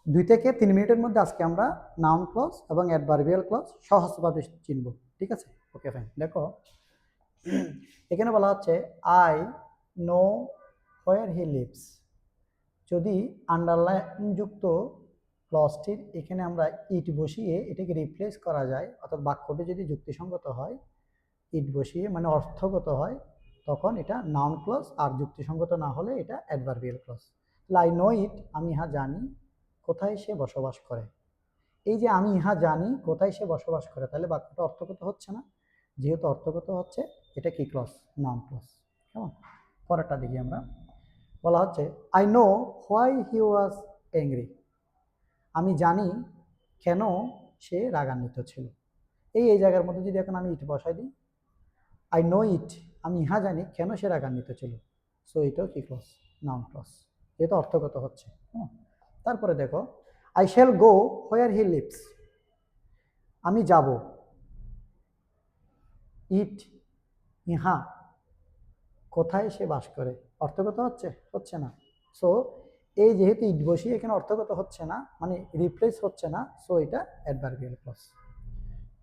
2 থেকে 3 মিনিটের মধ্যে আজকে আমরা নাউন ক্লজ এবং অ্যাডভার্বিয়াল ক্লজ সহজভাবে চিনব। ঠিক আছে? Okay fine. দেখো এখানে বলা হচ্ছে I know where he lives. যদি আন্ডারলাইন যুক্ত ক্লজটির এখানে আমরা ইট বসিয়ে এটাকে রিপ্লেস করা যায়, অর্থাৎ বাক্যটি যদি যুক্তিসঙ্গত হয়, ইট বসিয়ে মানে অর্থগত হয়, তখন এটা নাউন ক্লজ, আর যুক্তিসঙ্গত না হলে এটা অ্যাডভার্বিয়াল ক্লজ। আই নো ইট, আমি ইহা জানি কোথায় সে বসবাস করে। এই যে আমি ইহা জানি কোথায় সে বসবাস করে, তাহলে বাক্যটা অর্থগত হচ্ছে না। যেহেতু অর্থগত হচ্ছে, এটা কি ক্লজ? Noun clause. কেমন? পরেরটা দেখি আমরা। বলা হচ্ছে I know why he was angry. আমি জানি কেন সে রাগান্বিত ছিল। এই জায়গার মধ্যে যদি এখন আমি ইট বসাই দিই, আই নো ইট, আমি ইহা জানি কেন সে রাগান্বিত ছিল। সো এটাও কি ক্লজ? Noun clause. যেহেতু অর্থগত হচ্ছে। তারপরে দেখো I shall go where he lives. আমি যাব, ইট ইহা কোথায় সে বাস করে। অর্থগত হচ্ছে? হচ্ছে না। সো এই যেহেতু ইট বসিয়ে এখানে অর্থগত হচ্ছে না, মানে রিপ্লেস হচ্ছে না, সো এটা অ্যাডভার্বিয়াল ক্লজ।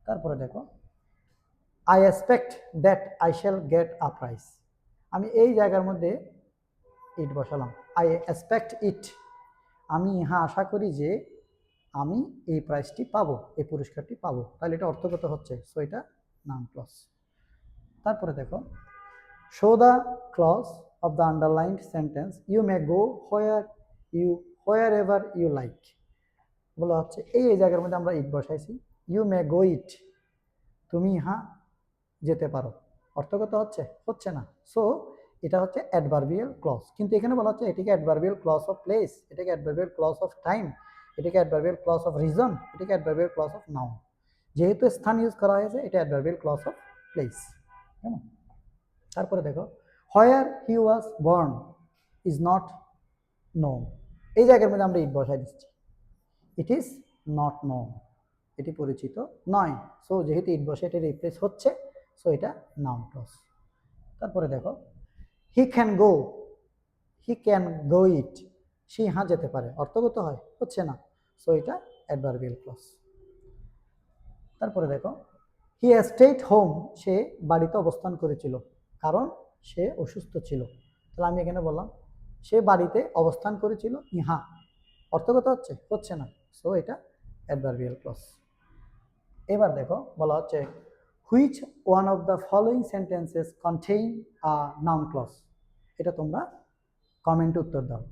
তারপরে দেখো I expect that I shall get a prize. আমি এই জায়গার মধ্যে ইট বসালাম, আই এক্সপেক্ট ইট, আমি ইহা আশা করি যে আমি এই প্রাইজটি পাবো, এই পুরস্কারটি পাবো। তাহলে এটা অর্থগত হচ্ছে, সো এটা নাউন ক্লজ। তারপরে দেখো show the clause of the underlined sentence you may go wherever you like। বলা হচ্ছে এই জায়গার মধ্যে আমরা ইট বসাইছি, ইউ মে গো ইট, তুমি ইহা যেতে পারো। অর্থগত হচ্ছে? হচ্ছে না। সো এটা হচ্ছে অ্যাডভার্বিয়াল ক্লজ। কিন্তু এখানে বলা হচ্ছে এটাকে অ্যাডভার্বিয়াল ক্লজ অফ প্লেস, এটাকে অ্যাডভার্বিয়াল ক্লজ অফ টাইম, এটাকে অ্যাডভার্বিয়াল ক্লজ অফ রিজন, এটাকে অ্যাডভার্বিয়াল ক্লজ অফ নাউন। যেহেতু স্থান ইউজ করা হয়েছে, এটা অ্যাডভার্বিয়াল ক্লজ অফ প্লেস। কেমন? তারপরে দেখো where he was born is not known. এই জায়গার মধ্যে আমরা ইট বসাই দিচ্ছি, ইট ইজ নট নোন, এটি পরিচিত নয়। সো যেহেতু ইট বসে এটা রিপ্লেস হচ্ছে, সো এটা নাউন ক্লজ। তারপরে দেখো হি ক্যান গো ইট, সে হ্যাঁ যেতে পারে। অর্থগত হয়? হচ্ছে না। সো এটা অ্যাডভার্বিয়াল ক্লজ। তারপরে দেখো হি স্টেট হোম, সে বাড়িতে অবস্থান করেছিল কারণ সে অসুস্থ ছিল। তাহলে আমি এখানে বললাম সে বাড়িতে অবস্থান করেছিল ইহা। অর্থগত হচ্ছে? হচ্ছে না। সো এটা অ্যাডভার্বিয়াল ক্লজ। এবার দেখো বলা হচ্ছে which one of the following sentences contain a noun clause. এটা তোমরা কমেন্টে উত্তর দাও।